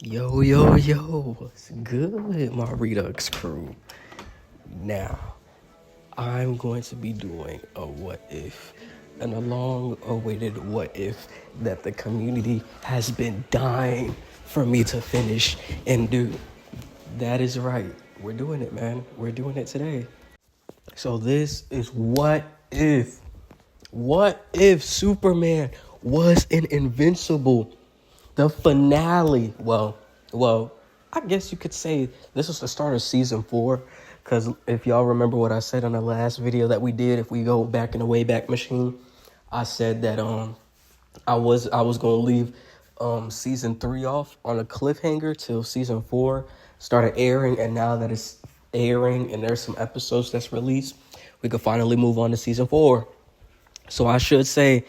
Yo, yo, yo, what's good, my Redux crew? Now, I'm going to be doing a what if, and a long awaited what if that the community has been dying for me to finish and do. That is right. We're doing it, man. We're doing it today. So, this is what if. What if Superman was an Invincible? The finale. Well, I guess you could say this was the start of season 4. Because if y'all remember what I said on the last video that we did, if we go back in the Wayback Machine, I said that I was gonna leave season 3 off on a cliffhanger till season 4 started airing, and now that it's airing and there's some episodes that's released, we could finally move on to season 4. So I should say,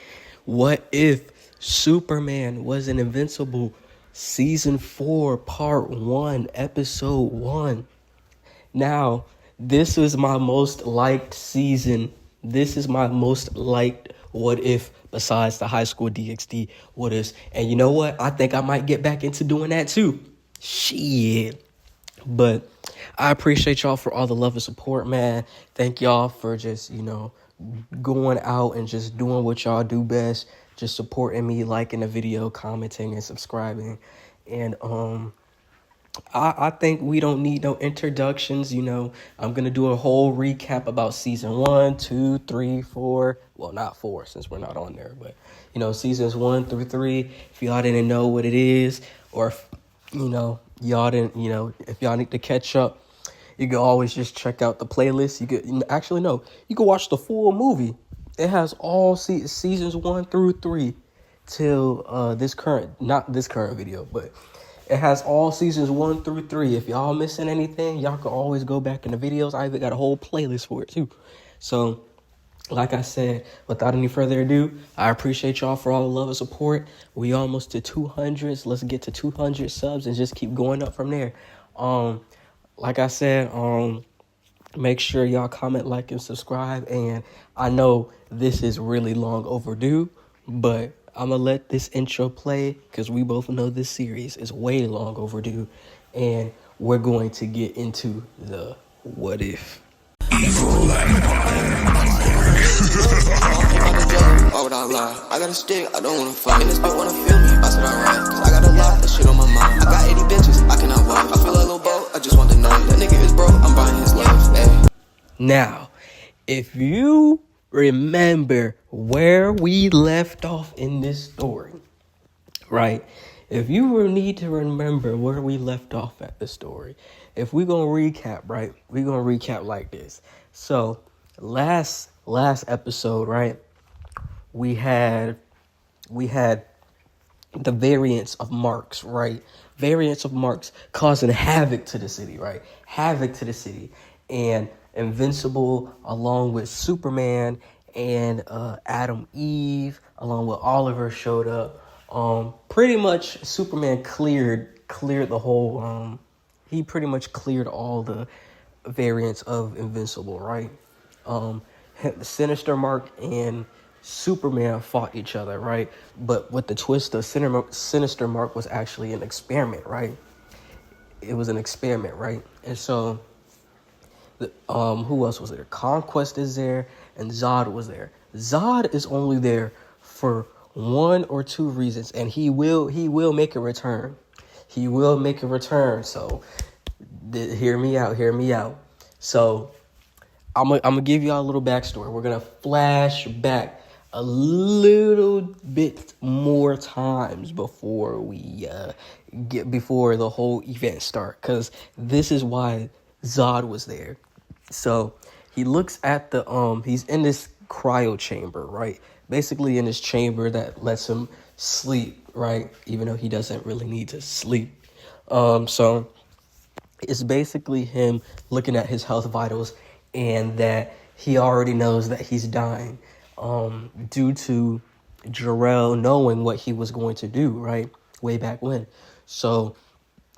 what if Superman was an Invincible season 4 part 1 episode 1? Now, this is my most liked season. This is my most liked what if besides the high school DxD what ifs. And you know what? I think I might get back into doing that too. Shit. But I appreciate y'all for all the love and support, man. Thank y'all for just, going out and just doing what y'all do best. Just supporting me, liking the video, commenting, and subscribing. And I think we don't need no introductions. I'm going to do a whole recap about season 1, 2, 3, 4. Well, not 4 since we're not on there. But, seasons 1 through 3. If y'all didn't know what it is, or if, y'all didn't, if y'all need to catch up, you can always just check out the playlist. You could actually, no, you can watch the full movie. It has all seasons 1 through 3 till not this current video, but it has all seasons 1 through 3. If y'all missing anything, y'all can always go back in the videos. I even got a whole playlist for it too. So, like I said, without any further ado, I appreciate y'all for all the love and support. We almost to 200s. Let's get to 200 subs and just keep going up from there. Like I said, make sure y'all comment, like, and subscribe. And I know this is really long overdue, but I'm going to let this intro play because we both know this series is way long overdue. And we're going to get into the what if. Evil Empire. Why would I lie? I got a stick, I don't wanna fight. And this bitch wanna feel me, I said alright. Cause I got a lot of shit on my mind. I got 80 bitches, I cannot walk. I feel like a little boat, I just want to know. That nigga is broke, I'm buying his love. Ay. Now, if you remember where we left off in this story, right? If you need to remember where we left off at the story, if we're gonna recap, right? We're gonna recap like this. So, last episode, right? We had the variants of Marks, right? Variants of Marks causing havoc to the city, right? Havoc to the city. And Invincible, along with Superman and Adam Eve, along with Oliver, showed up. Pretty much Superman cleared the whole, he pretty much cleared all the variants of Invincible, right? Sinister Mark and Superman fought each other, right? But with the twist, the Sinister Mark was actually an experiment, right? It was an experiment, right? And so, who else was there? Conquest is there, and Zod was there. Zod is only there for 1 or 2 reasons, and he will make a return. He will make a return. So, hear me out. So, I'm gonna give y'all a little backstory. We're gonna flash back a little bit more times before we before the whole event start, because this is why Zod was there. So he looks at he's in this cryo chamber, right? Basically in this chamber that lets him sleep, right? Even though he doesn't really need to sleep. So it's basically him looking at his health vitals, and that he already knows that he's dying due to Jor-El knowing what he was going to do, right? Way back when. So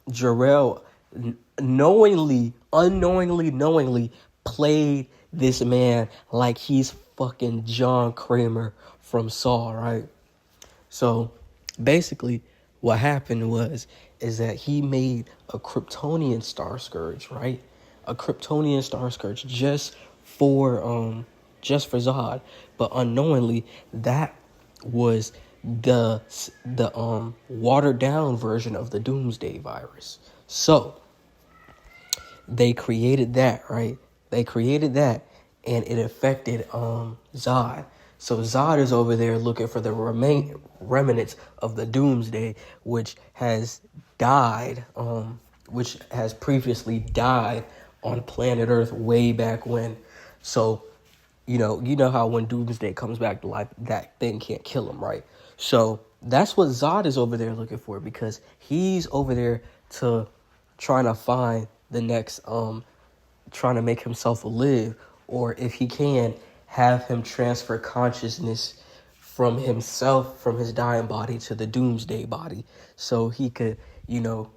Jor-El unknowingly played this man like he's fucking John Kramer from Saw, right? So basically what happened is that he made a Kryptonian Star Scourge, right? A Kryptonian Star Scourge just for Zod, but unknowingly that was the watered down version of the Doomsday virus. So they created that, right? They created that, and it affected Zod. So Zod is over there looking for the remnants of the Doomsday, which has died, which has previously died on planet Earth way back when. So, you know how when Doomsday comes back to life, that thing can't kill him, right? So that's what Zod is over there looking for, because he's over there to trying to find the next, trying to make himself live, or if he can, have him transfer consciousness from himself, from his dying body to the Doomsday body, so he could, and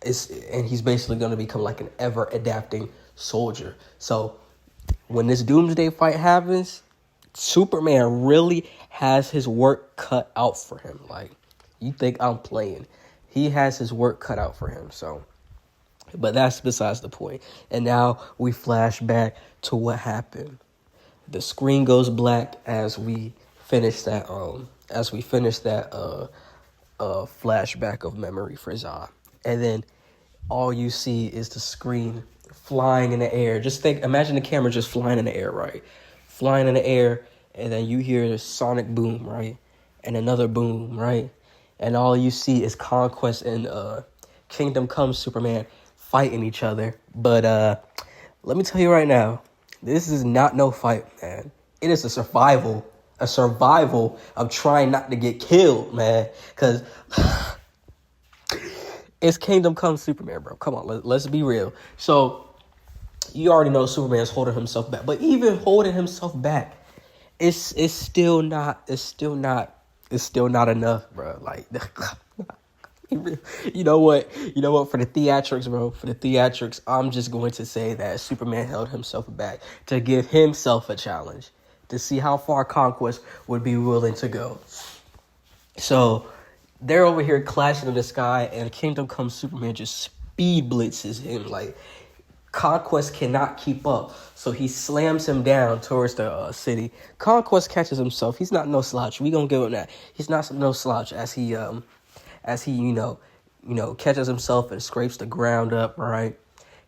he's basically going to become like an ever adapting soldier. So when this Doomsday fight happens, Superman really has his work cut out for him. Like, you think I'm playing? He has his work cut out for him. So, but that's besides the point. And now we flash back to what happened. The screen goes black as we finish that flashback of memory for Zod. And then all you see is the screen flying in the air. Imagine the camera just flying in the air, right? Flying in the air, and then you hear a sonic boom, right? And another boom, right? And all you see is Conquest and Kingdom Come Superman fighting each other. But let me tell you right now, this is not no fight, man. It is a survival of trying not to get killed, man. Because it's Kingdom Come Superman, bro. Come on, let's be real. So you already know Superman's holding himself back, but even holding himself back, it's still not enough, bro. Like, you know what? For the theatrics, bro. For the theatrics, I'm just going to say that Superman held himself back to give himself a challenge to see how far Conquest would be willing to go. So they're over here clashing in the sky, and Kingdom Come Superman just speed blitzes him. Like, Conquest cannot keep up, so he slams him down towards the city. Conquest catches himself. He's not no slouch. We gonna give him that. He's not no slouch as he catches himself and scrapes the ground up, right?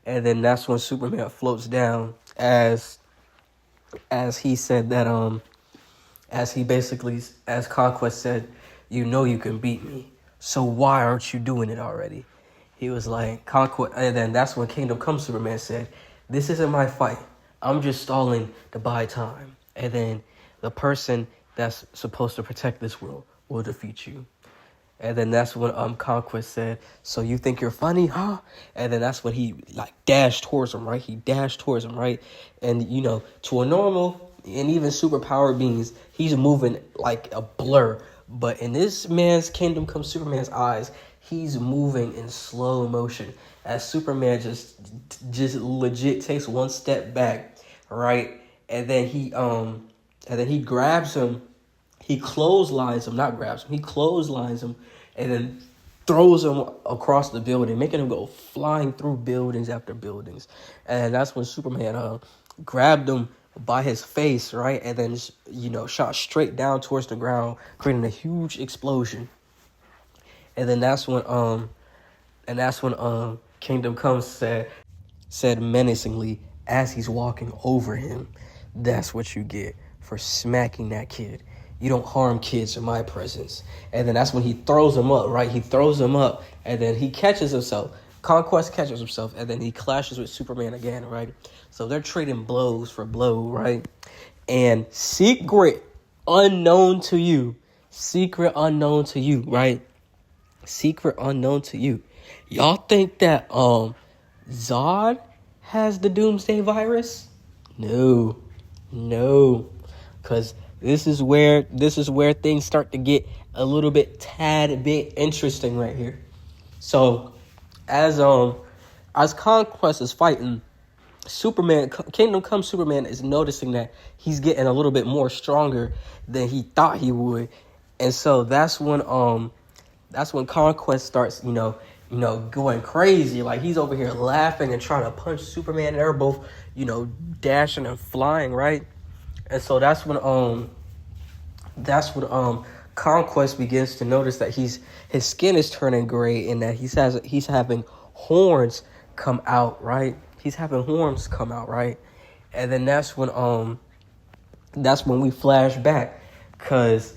And then that's when Superman floats down, as he said that as Conquest said, you can beat me, so why aren't you doing it already? He was like, Conquest, and then that's when Kingdom Come Superman said, this isn't my fight. I'm just stalling to buy time. And then the person that's supposed to protect this world will defeat you. And then that's when Conquest said, so you think you're funny, huh? And then that's when he dashed towards him, right? And to a normal and even superpowered beings, he's moving like a blur. But in this man's Kingdom Come Superman's eyes, he's moving in slow motion as Superman just legit takes one step back, right? And then he grabs him. He clotheslines him, and then throws him across the building, making him go flying through buildings after buildings. And that's when Superman grabbed him by his face, right? And then shot straight down towards the ground, creating a huge explosion. And then that's when Kingdom Come said menacingly as he's walking over him, that's what you get for smacking that kid. You don't harm kids in my presence. And then that's when he throws him up, right? He throws him up, and then he catches himself. Conquest catches himself, and then he clashes with Superman again, right? So they're trading blows for blow, right? And secret unknown to you, right? Secret unknown to you. Y'all think that Zod has the Doomsday virus? No. Because this is where things start to get a little bit tad bit interesting right here. So as Conquest is fighting, Kingdom Come Superman is noticing that he's getting a little bit more stronger than he thought he would. And so that's when that's when Conquest starts, going crazy. Like he's over here laughing and trying to punch Superman, and they're both, dashing and flying, right? And so that's when Conquest begins to notice that his skin is turning gray and that he's having horns come out, right? He's having horns come out, right? And then that's when we flash back, cause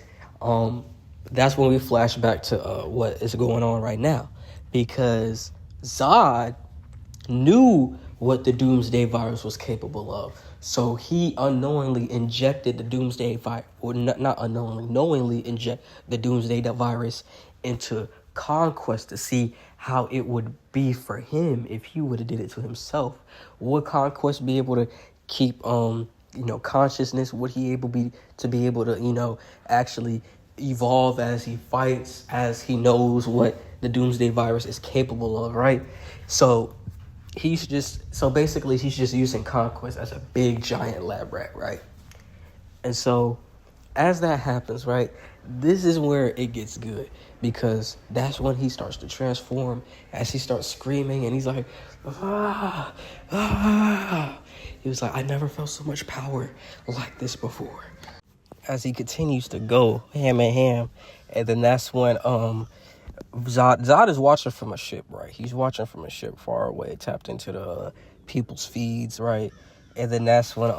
that's when we flash back to what is going on right now, because Zod knew what the Doomsday virus was capable of. So he unknowingly injected the Doomsday virus, or not unknowingly, knowingly inject the Doomsday virus into Conquest to see how it would be for him if he would have did it to himself. Would Conquest be able to keep consciousness? Would he be able to actually evolve as he fights, as he knows what the Doomsday virus is capable of, right? So he's just using Conquest as a big giant lab rat, right? And so as that happens, right, this is where it gets good, because that's when he starts to transform, as he starts screaming, and he's like, ah, ah. He was like, I never felt so much power like this before. As he continues to go ham and ham, and then that's when Zod is watching from a ship, right? He's watching from a ship far away, tapped into the people's feeds, right? And then that's when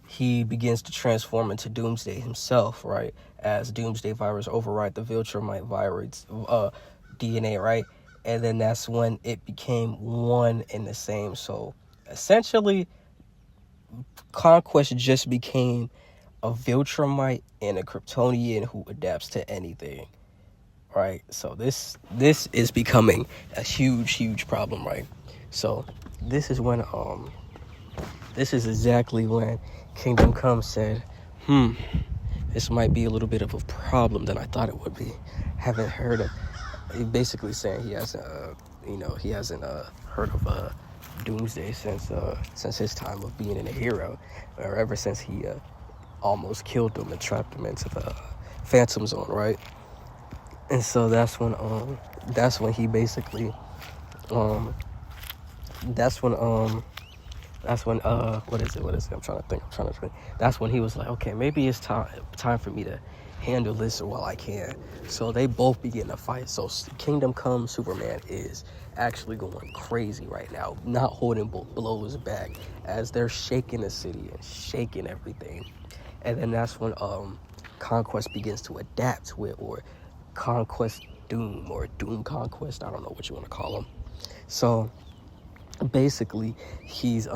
he begins to transform into Doomsday himself, right? As Doomsday virus override the Viltrumite virus DNA, right? And then that's when it became one and the same. So essentially, Conquest just became a Viltrumite and a Kryptonian who adapts to anything, right? So this is becoming a huge problem, right? So this is exactly when Kingdom Come said, this might be a little bit of a problem than I thought it would be. Haven't heard of. He basically saying he hasn't heard of Doomsday since his time of being a hero, or ever since he almost killed him and trapped him into the Phantom Zone, right? And so that's when he basically what is it? I'm trying to think. That's when he was like, okay, maybe it's time for me to handle this while I can. So they both begin to fight. So Kingdom Come Superman is actually going crazy right now, not holding blows back, as they're shaking the city and shaking everything. And then that's when Conquest begins to adapt to it, or Conquest Doom, or Doom Conquest. I don't know what you want to call him. So basically, he's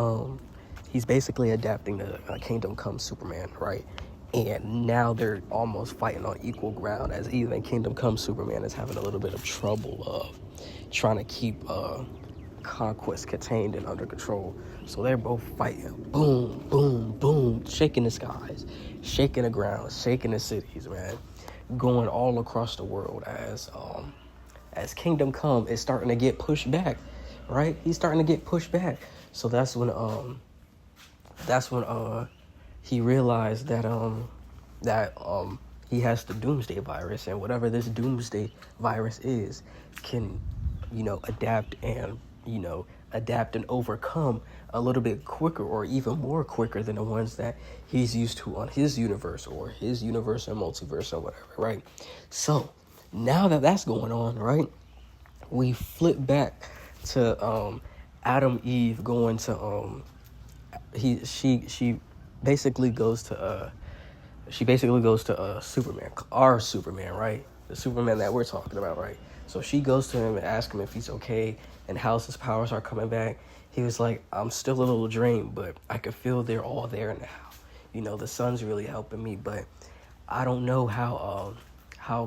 basically adapting to Kingdom Come Superman, right? And now they're almost fighting on equal ground, as even Kingdom Come Superman is having a little bit of trouble of trying to keep Conquest contained and under control. So they're both fighting, boom, boom, boom, shaking the skies, shaking the ground, shaking the cities, man, going all across the world as Kingdom Come is starting to get pushed back, right? He's starting to get pushed back. So that's when he realized that he has the Doomsday virus, and whatever this Doomsday virus is can, adapt and overcome a little bit quicker, or even more quicker than the ones that he's used to on his universe, or his universe and multiverse or whatever, right? So now that that's going on, right, we flip back to Adam Eve going to she basically goes to Superman, our Superman, right? The Superman that we're talking about, right? So she goes to him and asks him if he's okay and how his powers are coming back. He was like, I'm still a little drained, but I can feel they're all there now. The sun's really helping me, but I don't know how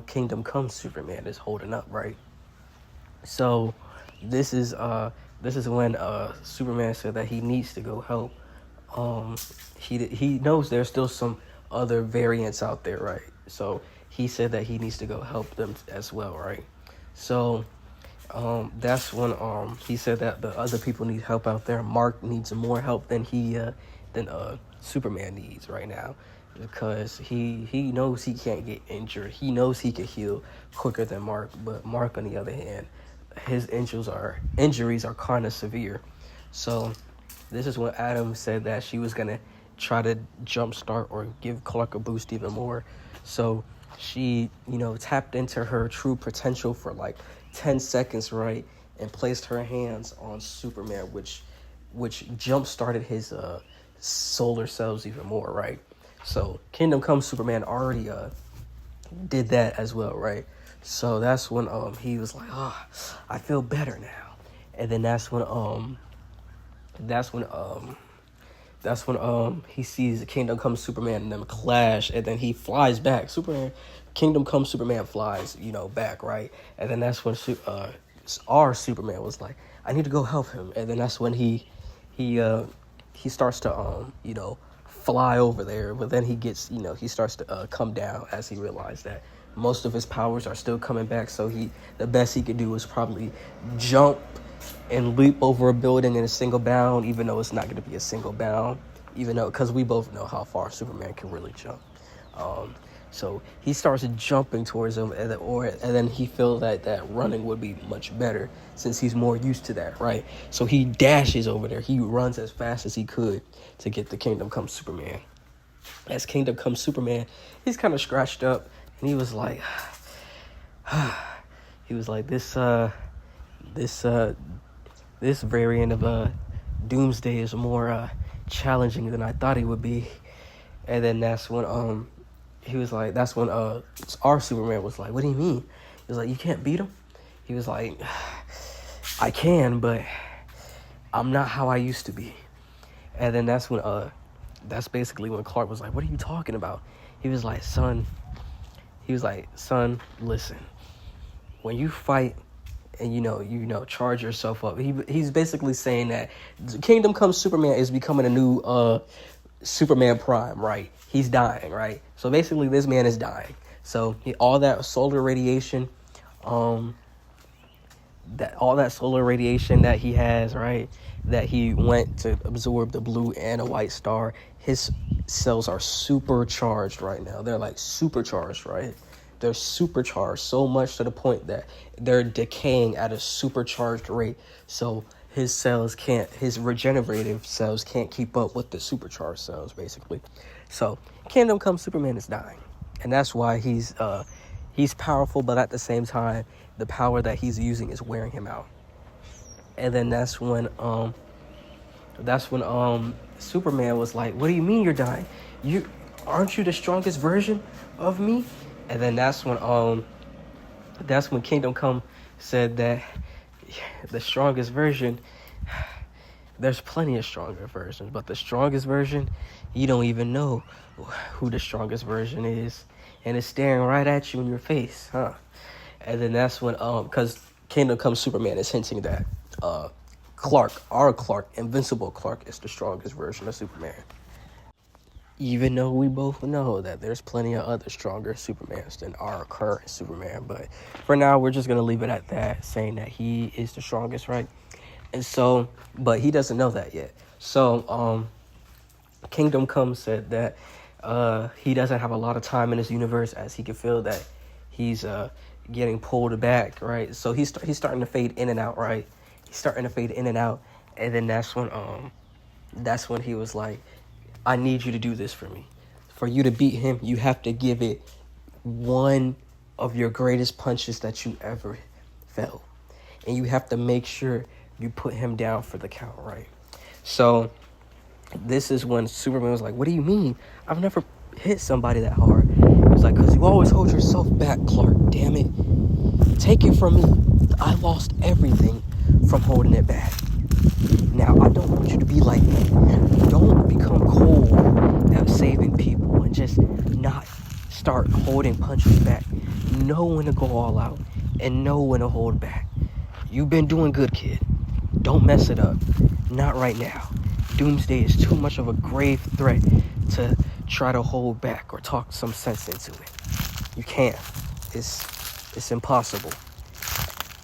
Kingdom Come Superman is holding up, right? So this is when Superman said that he needs to go help. He knows there's still some other variants out there, right? So he said that he needs to go help them as well, right? So that's when he said that the other people need help out there. Mark needs more help than Superman needs right now, because he knows he can't get injured. He knows he can heal quicker than Mark, but Mark, on the other hand, his injuries are kind of severe. So this is when Adam said that she was gonna try to jumpstart or give Clark a boost even more. So she, tapped into her true potential for like 10 seconds, right, and placed her hands on Superman, which jump-started his solar cells even more, right? So Kingdom Come Superman already did that as well, right? So that's when he was like, I feel better now. And then that's when he sees Kingdom Come Superman and them clash, and then he flies back. Kingdom Come Superman flies, back, right? And then that's when our Superman was like, I need to go help him. And then that's when he starts to fly over there, but then he starts to come down as he realized that most of his powers are still coming back. So the best he could do is probably jump and leap over a building in a single bound, even though it's not going to be a single bound, because we both know how far Superman can really jump. So he starts jumping towards him, and then he feels that running would be much better since he's more used to that, right? So he dashes over there. He runs as fast as he could to get the Kingdom Come Superman. As Kingdom Come Superman, he's kind of scratched up, and he was like, this variant of Doomsday is more challenging than I thought it would be. And then that's when our Superman was like, what do you mean? He was like, you can't beat him? He was like, I can, but I'm not how I used to be. And then that's basically when Clark was like, what are you talking about? He was like, son, listen, when you fight and charge yourself up, he's basically saying that Kingdom Come Superman is becoming a new Superman Prime, right? He's dying, right? So basically this man is dying. So all that solar radiation that he has, right, that he went to absorb the blue and a white star, his cells are supercharged right now. They're like supercharged, right? They're supercharged so much to the point that they're decaying at a supercharged rate. So his regenerative cells can't keep up with the supercharged cells, basically. So Kingdom Come Superman is dying. And that's why he's powerful, but at the same time, the power that he's using is wearing him out. And then that's when Superman was like, what do you mean you're dying? Aren't you the strongest version of me? And then that's when Kingdom Come said that the strongest version, there's plenty of stronger versions, but the strongest version, you don't even know who the strongest version is, and it's staring right at you in your face, huh? And then that's when because Kingdom Come Superman is hinting that our Clark, Invincible Clark, is the strongest version of Superman. Even though we both know that there's plenty of other stronger Supermans than our current Superman. But for now, we're just going to leave it at that, saying that he is the strongest, right? And so, but he doesn't know that yet. So, Kingdom Come said that he doesn't have a lot of time in this universe, as he can feel that he's getting pulled back, right? So he's starting to fade in and out, right? He's starting to fade in and out. And then that's when he was like, I need you to do this for me. For you to beat him, you have to give it one of your greatest punches that you ever felt. And you have to make sure you put him down for the count, right? So this is when Superman was like, what do you mean? I've never hit somebody that hard. He was like, because you always hold yourself back, Clark. Damn it. Take it from me. I lost everything from holding it back. Now, I don't want you to be like me. Don't become cold at saving people and just not start holding punches back. Know when to go all out and know when to hold back. You've been doing good, kid. Don't mess it up. Not right now. Doomsday is too much of a grave threat to try to hold back or talk some sense into it. You can't. It's impossible.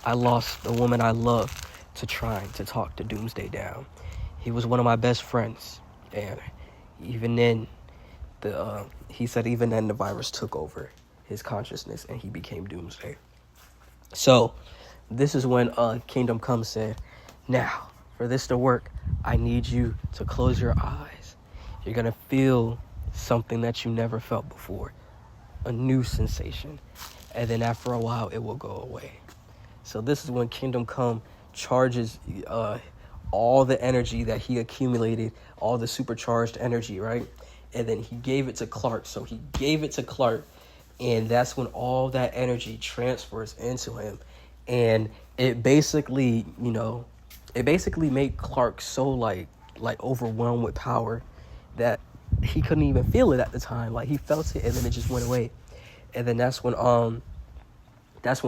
I lost the woman I love to trying to talk to Doomsday down. He was one of my best friends, and even then, he said even then the virus took over his consciousness and he became Doomsday. So this is when Kingdom Come said, now, for this to work, I need you to close your eyes. You're going to feel something that you never felt before, a new sensation. And then after a while, it will go away. So this is when Kingdom Come charges all the energy that he accumulated, all the supercharged energy, right? And then he gave it to Clark. So he gave it to Clark, and that's when all that energy transfers into him. And it basically, made Clark so like overwhelmed with power that he couldn't even feel it at the time. Like he felt it and then it just went away. And then that's when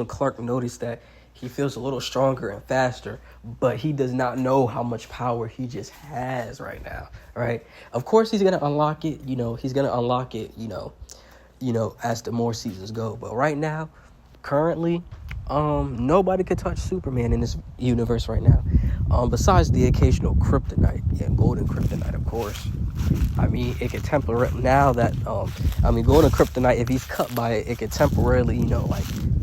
Clark noticed that he feels a little stronger and faster, but he does not know how much power he just has right now, right? Of course he's gonna unlock it, as the more seasons go. But right now, currently, nobody could touch Superman in this universe right now, besides the occasional kryptonite and golden kryptonite, of course. I mean, it could temporarily, now that golden kryptonite, if he's cut by it, it could temporarily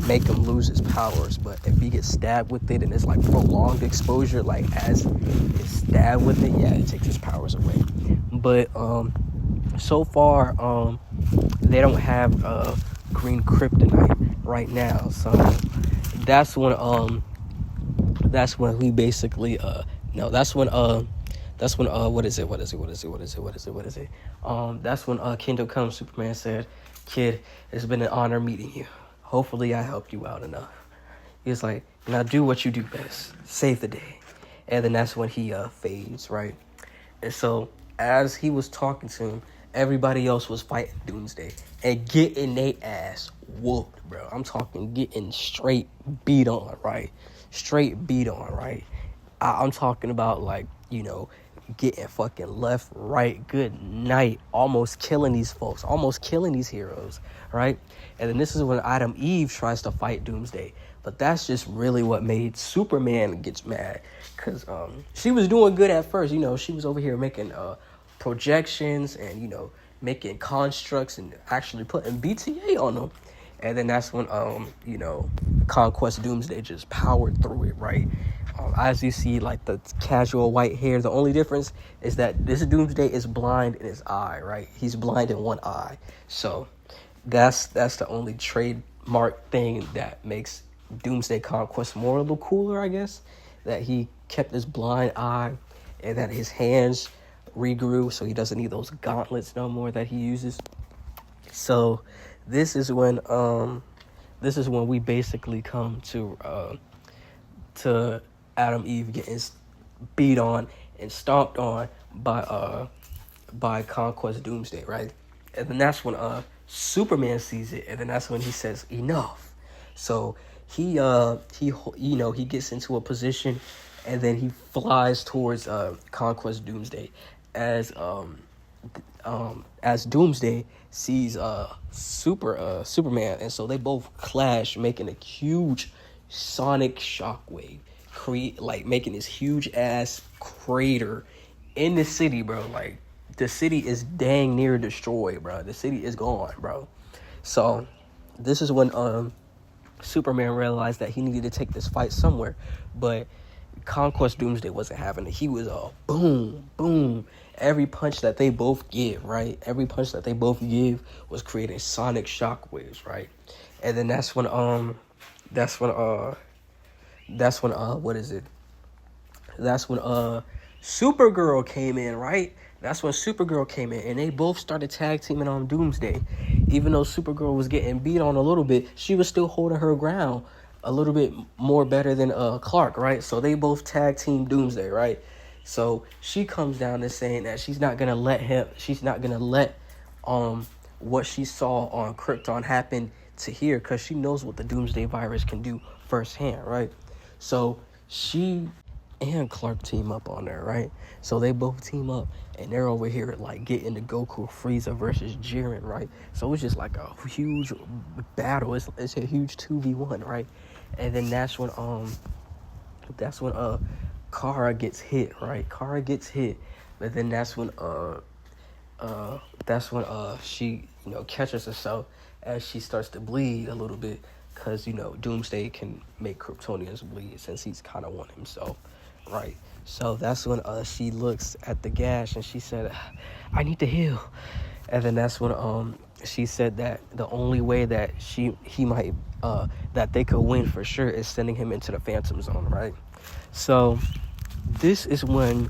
make him lose his powers. But if he gets stabbed with it and it's like prolonged exposure, like as it's stabbed with it, yeah, it takes his powers away. But so far, they don't have green kryptonite right now, so that's when we basically that's when Kingdom Come Superman said, kid, it's been an honor meeting you. Hopefully I helped you out enough. He's like, now do what you do best, save the day. And then that's when he fades, right? And so as he was talking to him, everybody else was fighting Doomsday and getting their ass whooped, bro. I'm talking getting straight beat on, right? I'm talking about getting fucking left, right, good night, almost killing these folks, almost killing these heroes, right? And then this is when Adam Eve tries to fight Doomsday. But that's just really what made Superman gets mad. Because she was doing good at first. She was over here making projections and, making constructs and actually putting BTA on them. And then that's when, Conquest Doomsday just powered through it, right? As you see, the casual white hair, the only difference is that this Doomsday is blind in his eye, right? He's blind in one eye. So that's the only trademark thing that makes Doomsday Conquest more a little cooler, I guess. That he kept his blind eye and that his hands regrew, so he doesn't need those gauntlets no more that he uses. So this is when we basically come to Adam Eve getting beat on and stomped on by Conquest Doomsday, right? And then that's when Superman sees it, and then that's when he says enough. So he gets into a position, and then he flies towards Conquest Doomsday as Doomsday sees Superman, and so they both clash, making a huge sonic shockwave, making this huge ass crater in the city, bro. Like the city is dang near destroyed, bro. The city is gone, bro. So this is when Superman realized that he needed to take this fight somewhere, but Conquest Doomsday wasn't having it. He was boom, boom. Every punch that they both give, right? Every punch that they both give was creating sonic shockwaves, right? And then that's when Supergirl came in, right? That's when Supergirl came in, and they both started tag teaming on Doomsday. Even though Supergirl was getting beat on a little bit, she was still holding her ground a little bit more better than Clark, right? So they both tag team Doomsday, right? So she comes down to saying that she's not gonna let what she saw on Krypton happen to here, because she knows what the Doomsday virus can do firsthand, right? So she and Clark team up on her, right? So they both team up, and they're over here getting the Goku Frieza versus Jiren, right? So it's just like a huge battle. It's a huge 2v1, right? And then that's when Kara gets hit, right? Kara gets hit, but then that's when she, catches herself as she starts to bleed a little bit, because Doomsday can make Kryptonians bleed since he's kind of one himself, right? So that's when she looks at the gash and she said, "I need to heal." And then that's when she said that the only way that he might that they could win for sure is sending him into the Phantom Zone, right? So this is when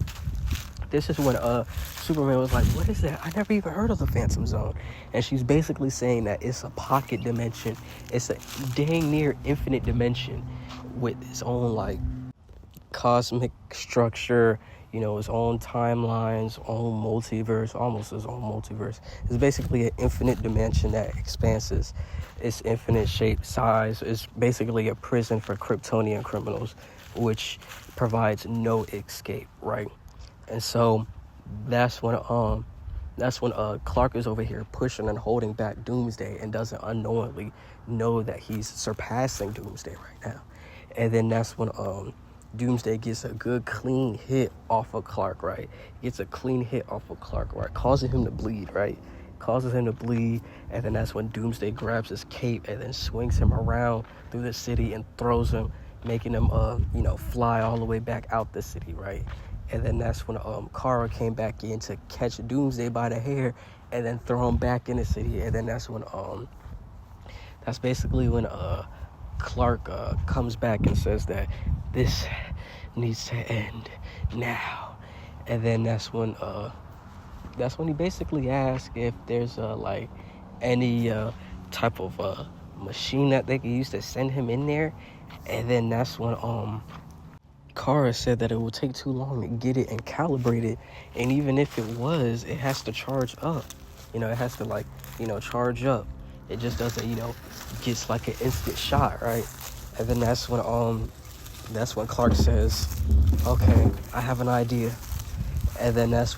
Superman was like, "What is that? I never even heard of the Phantom Zone." And she's basically saying that it's a pocket dimension. It's a dang near infinite dimension with its own like cosmic structure, its own timelines, own multiverse, almost its own multiverse. It's basically an infinite dimension that expands its infinite shape, size. It's basically a prison for Kryptonian criminals, which provides no escape, right? And so that's when Clark is over here pushing and holding back Doomsday and doesn't unknowingly know that he's surpassing Doomsday right now. And then that's when Doomsday gets a good clean hit off of Clark, right? Gets a clean hit off of Clark, right? Causing him to bleed, right? And then that's when Doomsday grabs his cape and then swings him around through the city and throws him, making him fly all the way back out the city, right? And then that's when Kara came back in to catch Doomsday by the hair and then throw him back in the city. And then that's when that's basically when Clark comes back and says that this needs to end now. And then that's when he basically asks if there's any type of machine that they could use to send him in there. And then that's when Kara said that it would take too long to get it and calibrate it, and even if it was, it has to charge up. It has to charge up. It just doesn't gets like an instant shot, right? And then that's when Clark says, "Okay, I have an idea." And then that's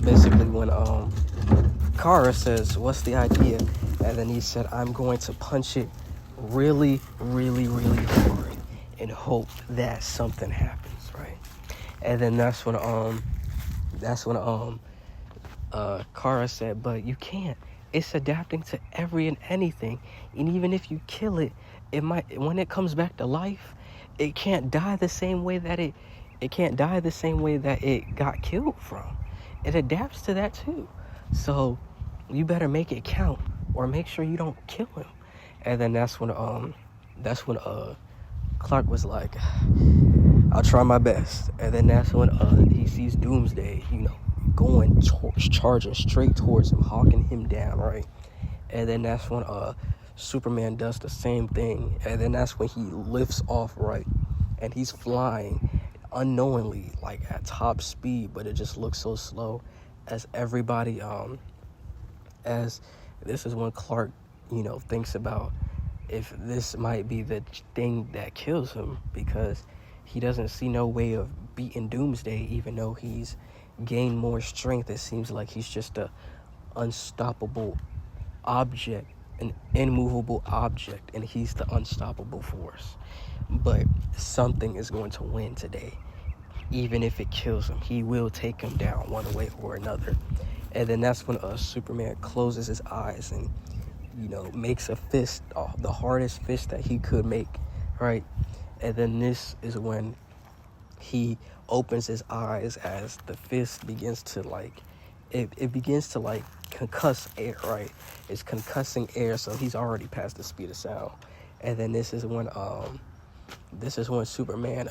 basically when Kara says, "What's the idea?" And then he said, "I'm going to punch it really, really, really hard and hope that something happens," right? And then that's when Kara said, "But you can't. It's adapting to every and anything, and even if you kill it, it might, when it comes back to life, it can't die the same way that it got killed from. It adapts to that too. So you better make it count, or make sure you don't kill him." And then that's when Clark was like, "I'll try my best." And then that's when he sees Doomsday, charging straight towards him, hawking him down, right? And then that's when Superman does the same thing. And then that's when he lifts off, right? And he's flying unknowingly, like at top speed, but it just looks so slow as everybody, as this is when Clark, thinks about if this might be the thing that kills him, because he doesn't see no way of beating Doomsday, even though he's gained more strength. It seems like he's just a unstoppable object, an immovable object, and he's the unstoppable force. But something is going to win today. Even if it kills him, he will take him down one way or another. And then that's when Superman closes his eyes and makes a fist, the hardest fist that he could make, right? And then this is when he opens his eyes as the fist begins to it begins to concuss air, right? It's concussing air, so he's already past the speed of sound. And then this is when Superman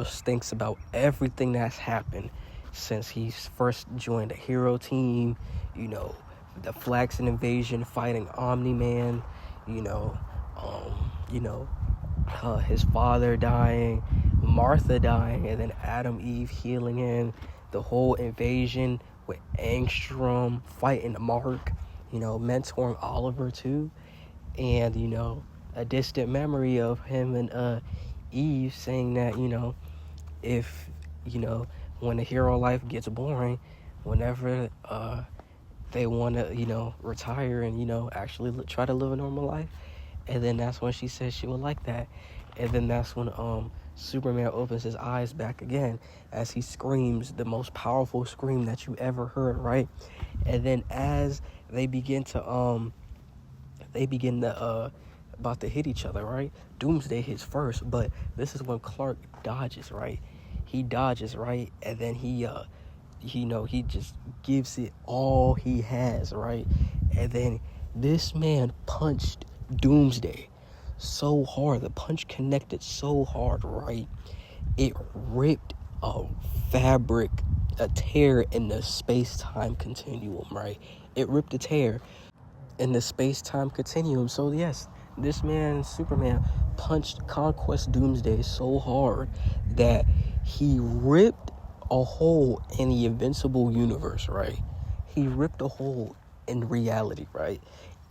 thinks about everything that's happened since he's first joined the hero team, the Flaxen invasion, fighting Omni-Man, his father dying, Martha dying, and then Adam Eve healing him, the whole invasion with Angstrom fighting Mark, mentoring Oliver too, and a distant memory of him and Eve saying that if when the hero life gets boring, whenever they want to retire and actually try to live a normal life. And then that's when she says she would like that. And then that's when Superman opens his eyes back again as he screams the most powerful scream that you ever heard, right? And then as they begin to about to hit each other, right? Doomsday hits first, but this is when Clark dodges, right? He dodges, right? And then he just gives it all he has, right? And then this man punched Doomsday so hard. The punch connected so hard, right? It ripped a fabric, a tear in the space-time continuum, right? It ripped a tear in the space-time continuum. So yes, this man, Superman, punched Conquest Doomsday so hard that he ripped a hole in the Invincible universe, right? He ripped a hole in reality, right?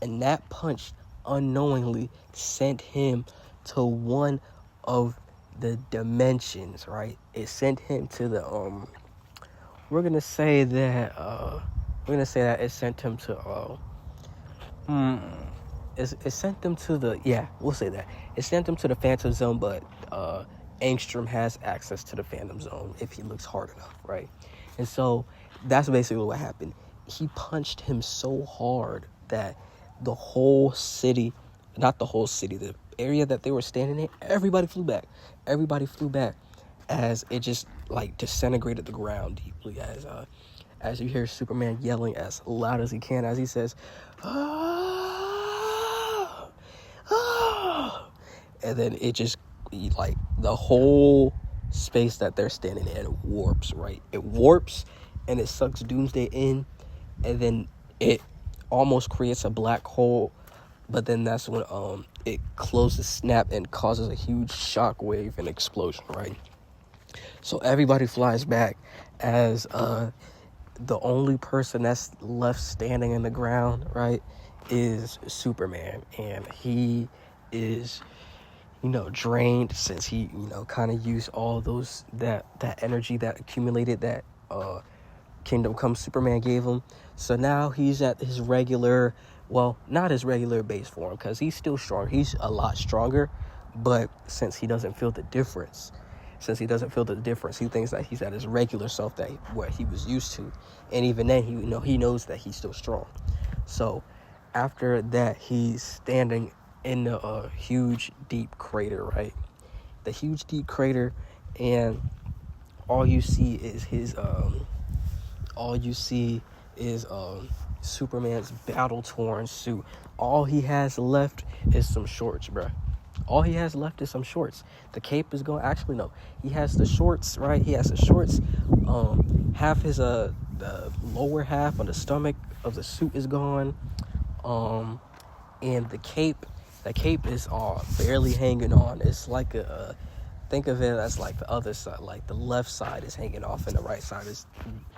And that punch unknowingly sent him to one of the dimensions, right? It sent him to the we're gonna say that it sent him to it sent them to the, yeah, we'll say that. It sent them to the Phantom Zone, but Angstrom has access to the Phantom Zone if he looks hard enough, right? And so that's basically what happened. He punched him so hard that the whole city, not the whole city, the area that they were standing in, everybody flew back. Everybody flew back as it just like disintegrated the ground deeply as you hear Superman yelling as loud as he can as he says, "Ah, ah," and then it just, like, the whole space that they're standing in warps, right? It warps and it sucks Doomsday in, and then it almost creates a black hole, but then that's when it closes snap and causes a huge shock wave and explosion, right? So everybody flies back as the only person that's left standing in the ground, right, is Superman. And he is, drained since he, kind of used all those, that energy that accumulated that Kingdom Come Superman gave him. So now he's at his regular, well, not his regular base form, because he's still strong. He's a lot stronger, but since he doesn't feel the difference, he thinks that he's at his regular self, that what he was used to. And even then, he knows that he's still strong. So after that, he's standing in the huge, deep crater, right? The huge, deep crater, and all you see is Superman's battle-torn suit. All he has left is some shorts, bruh. All he has left is some shorts. The cape is going. Actually, no. He has the shorts, right? He has the shorts. Half his the lower half on the stomach of the suit is gone. And the cape is barely hanging on. It's like think of it as like the other side. Like the left side is hanging off, and the right side is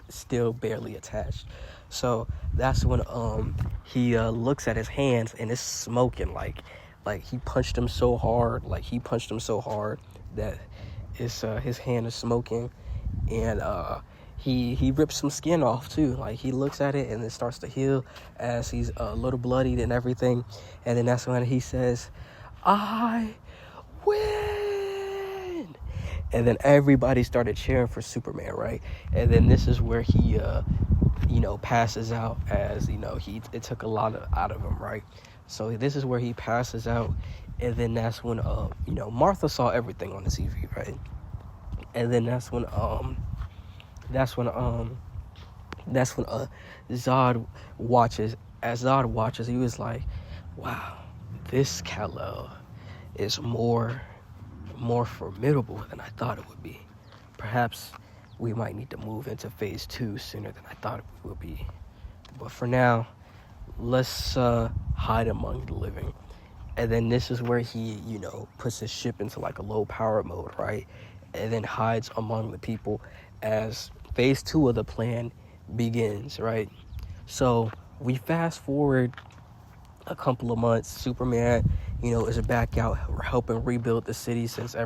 still barely attached. So that's when he looks at his hands, and it's smoking like he punched him so hard, that his hand is smoking, and he rips some skin off too. Like, he looks at it and it starts to heal as he's a little bloodied and everything, and then that's when he says, "I win!" And then everybody started cheering for Superman, right? And then this is where he passes out, as it took a lot out of him, right? So this is where he passes out, and then that's when Martha saw everything on the TV, right? And then that's when Zod watches. As Zod watches, he was like, "Wow, this Kal-El is more formidable than I thought it would be. Perhaps we might need to move into phase 2 sooner than I thought it would be. But for now, let's hide among the living." And then this is where he, puts his ship into like a low power mode, right? And then hides among the people as phase 2 of the plan begins, right? So we fast forward a couple of months. Superman, is back out helping rebuild the city, since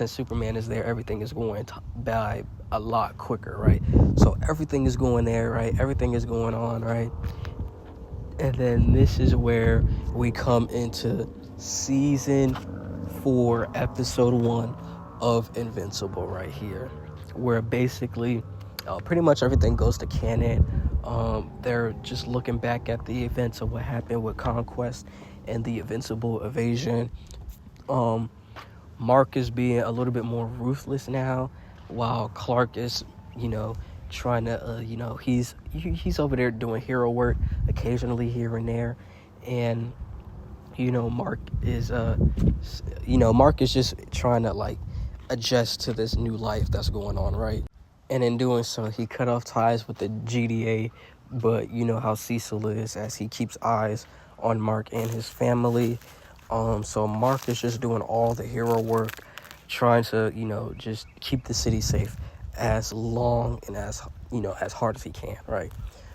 Superman is there, everything is going by a lot quicker, right? So everything is going there, right? Everything is going on, right? And then this is where we come into season for episode 1 of Invincible right here, where basically pretty much everything goes to canon. They're just looking back at the events of what happened with Conquest and the Invincible evasion. Mark is being a little bit more ruthless now, while Clark is, trying to, he's over there doing hero work occasionally here and there, and Mark is just trying to like adjust to this new life that's going on, right? And in doing so, he cut off ties with the GDA, but you know how Cecil is, as he keeps eyes on Mark and his family. So Mark is just doing all the hero work, trying to, just keep the city safe as long and as hard as he can, right?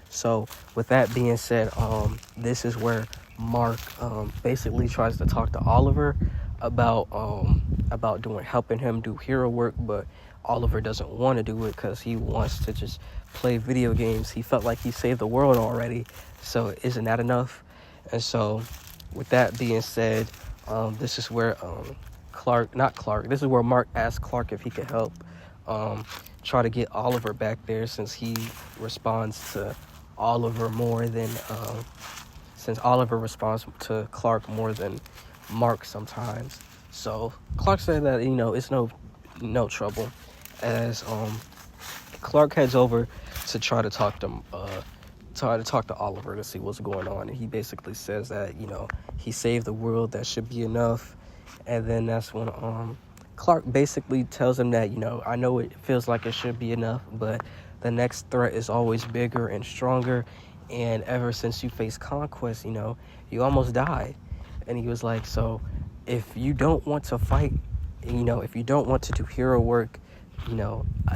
So with that being said, this is where Mark basically tries to talk to Oliver about helping him do hero work, but Oliver doesn't want to do it because he wants to just play video games. He felt like he saved the world already, so isn't that enough? And so with that being said, this is where this is where Mark asked Clark if he could help try to get Oliver back there, since he responds to Oliver more than since Oliver responds to Clark more than Mark sometimes. So Clark said that it's no trouble, as Clark heads over to try to talk to Oliver to see what's going on, and he basically says that he saved the world, that should be enough. And then that's when Clark basically tells him that I know it feels like it should be enough, but the next threat is always bigger and stronger, and ever since you faced Conquest, you almost died. And he was like, so if you don't want to fight, if you don't want to do hero work,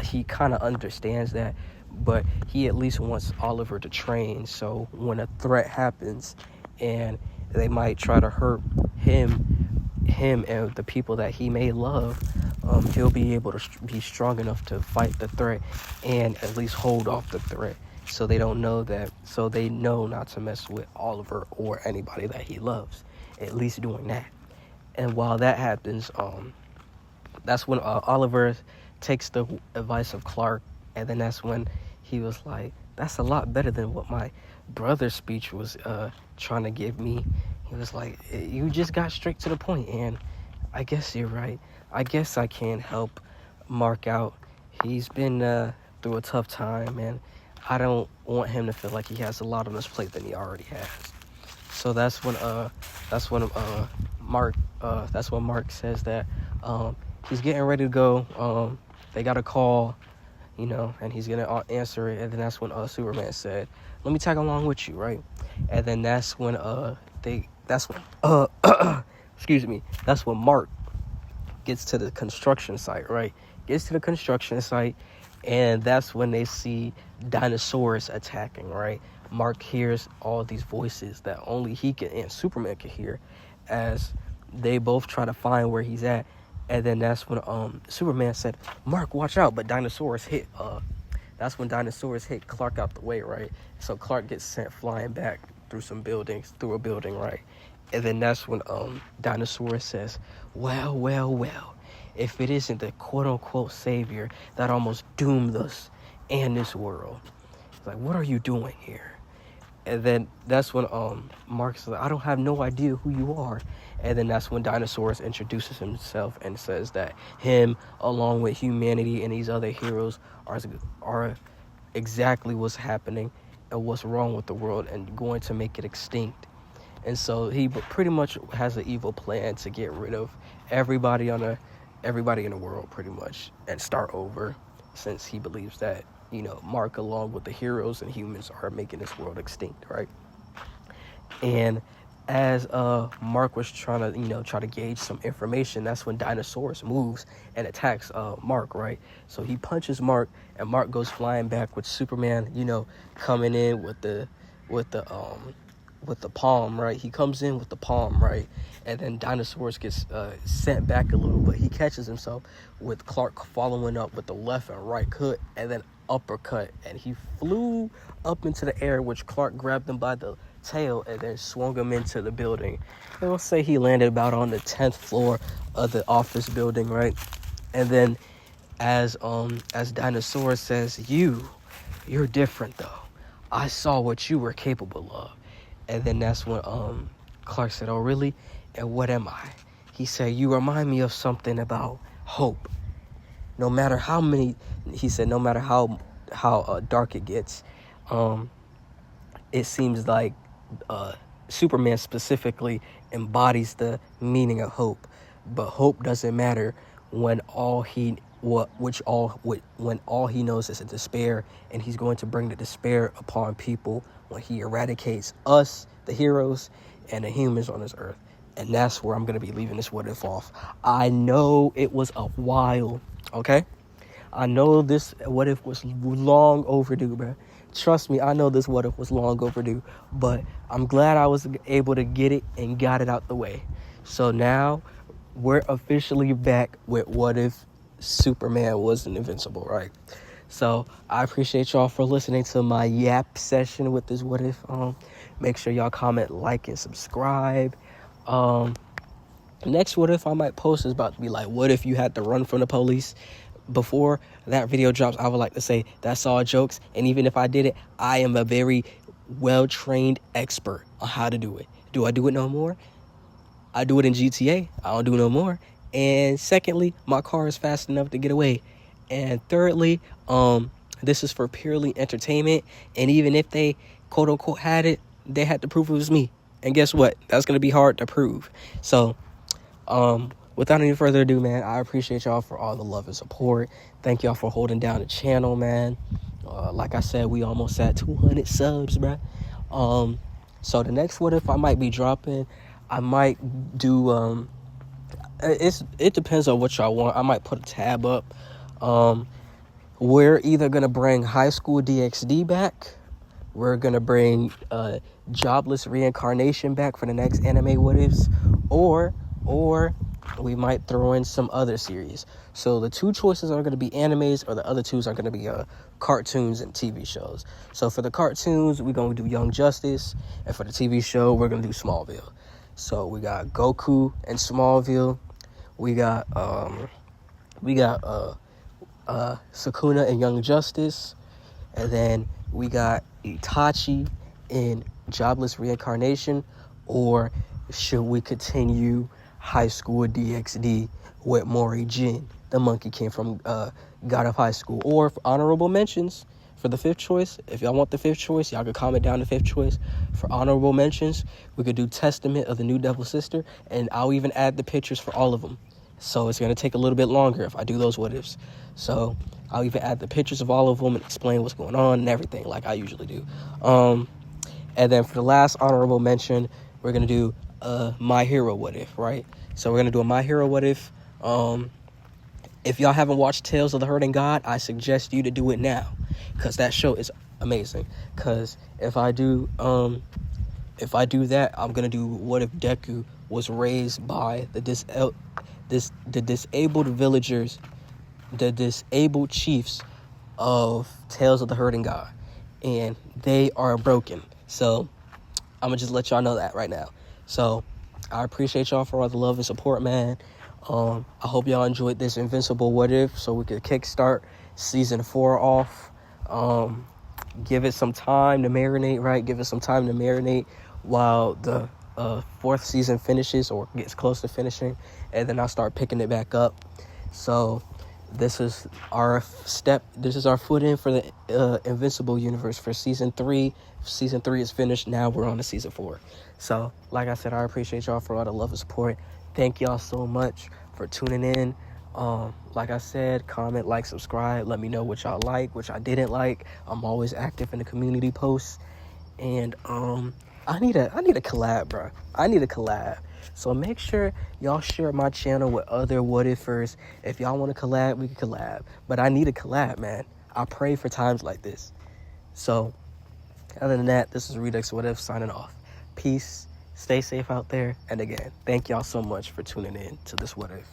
he kind of understands that, but he at least wants Oliver to train, so when a threat happens and they might try to hurt him and the people that he may love, he'll be able to be strong enough to fight the threat and at least hold off the threat, so they know not to mess with Oliver or anybody that he loves, at least doing that. And while that happens, that's when Oliver takes the advice of Clark, and then that's when he was like, that's a lot better than what my brother's speech was trying to give me. He was like, you just got straight to the point, and I guess you're right. I guess I can help Mark out. He's been through a tough time, and I don't want him to feel like he has a lot on his plate than he already has. So that's when Mark says that he's getting ready to go. They got a call, and he's gonna answer it. And then that's when Superman said, "Let me tag along with you, right?" And then that's when excuse me. That's when Mark gets to the construction site, right? And that's when they see dinosaurs attacking, right? Mark hears all these voices that only he can and Superman can hear, as they both try to find where he's at. And then that's when Superman said, "Mark, watch out!" But that's when dinosaurs hit Clark out the way, right? So Clark gets sent flying back through a building, right? And then that's when Dinosaurus says, well, if it isn't the quote-unquote savior that almost doomed us and this world. It's like, what are you doing here? And then that's when Mark says, I don't have no idea who you are. And then that's when Dinosaurus introduces himself and says that him, along with humanity and these other heroes, are exactly what's happening and what's wrong with the world and going to make it extinct. And so he pretty much has an evil plan to get rid of everybody in the world, pretty much, and start over, since he believes that Mark, along with the heroes and humans, are making this world extinct, right? And as Mark was trying to gauge some information, that's when Dinosaurus moves and attacks Mark, right? So he punches Mark, and Mark goes flying back with Superman, coming in with the palm, right? He comes in with the palm, right? And then Dinosaurus gets sent back a little, but he catches himself with Clark following up with the left and right hook, and then uppercut, and he flew up into the air, which Clark grabbed him by the tail and then swung him into the building. And we'll say he landed about on the 10th floor of the office building, right? And then as Dinosaur says, you're different though. I saw what you were capable of. And then that's when Clark said, oh really? And what am I? He said, you remind me of something about hope. No matter how many, he said, no matter how dark it gets, it seems like Superman specifically embodies the meaning of hope. But hope doesn't matter when all he knows is a despair, and he's going to bring the despair upon people when he eradicates us, the heroes, and the humans on this earth. And that's where I'm going to be leaving this what if off. I know it was a while, okay? I know this what if was long overdue, bro. Trust me, I know this what if was long overdue, but I'm glad I was able to get it and got it out the way. So now we're officially back with what if Superman wasn't invincible, right? So I appreciate y'all for listening to my yap session with this what if. Make sure y'all comment, like, and subscribe. Next what if I might post is about to be like, what if you had to run from the police? Before that video drops, I would like to say that's all jokes, and even if I did it, I am a very well-trained expert on how to do it. Do I do it no more? I do it in GTA. I don't do it no more. And secondly, my car is fast enough to get away. And thirdly, this is for purely entertainment, and even if they quote unquote had it, they had to prove it was me. And guess what? That's going to be hard to prove. So without any further ado, man, I appreciate y'all for all the love and support. Thank y'all for holding down the channel, man. Like I said, we almost at 200 subs, bruh. So the next what if I might be dropping, I might do, it depends on what y'all want. I might put a tab up. We're either going to bring High School DxD back. We're going to bring Jobless Reincarnation back for the next anime what ifs. Or we might throw in some other series. So the two choices are going to be animes, or the other two are going to be cartoons and TV shows. So for the cartoons, we're going to do Young Justice, and for the TV show, we're going to do Smallville. So we got Goku and Smallville. We got Sakuna and Young Justice, and then we got Itachi in Jobless Reincarnation. Or should we continue High School DxD with Mori Jin, the Monkey King from God of High School? Or for honorable mentions for the fifth choice, if y'all want the fifth choice, y'all could comment down the fifth choice. For honorable mentions, we could do Testament of the New Devil Sister, and I'll even add the pictures for all of them. So it's going to take a little bit longer if I do those what ifs. So I'll even add the pictures of all of them and explain what's going on and everything like I usually do. And then for the last honorable mention, we're going to do My Hero what if, right? So we're going to do a My Hero what if. If y'all haven't watched Tales of the Hurting God, I suggest you to do it now, because that show is amazing. Because if I do that, I'm going to do what if Deku was raised by the disabled villagers, the disabled chiefs of Tales of the Hurting God, and they are broken. So I'm gonna just let y'all know that right now. So I appreciate y'all for all the love and support, man. I hope y'all enjoyed this Invincible what if, so we could kickstart season 4 off. Give it some time to marinate, right? Give it some time to marinate while the 4th season finishes or gets close to finishing, and then I'll start picking it back up. So this is our foot in for the Invincible universe for season 3. Season 3 is finished. Now we're on to season 4. So like I said, I appreciate y'all for all the love and support. Thank y'all so much for tuning in. Like I said, comment, like, subscribe. Let me know what y'all like, what y'all didn't like. I'm always active in the community posts. And I need a collab, bro. I need a collab. So make sure y'all share my channel with other what-ifers. If y'all want to collab, we can collab. But I need a collab, man. I pray for times like this. So other than that, this is Redux What If signing off. Peace. Stay safe out there. And again, thank y'all so much for tuning in to this What If.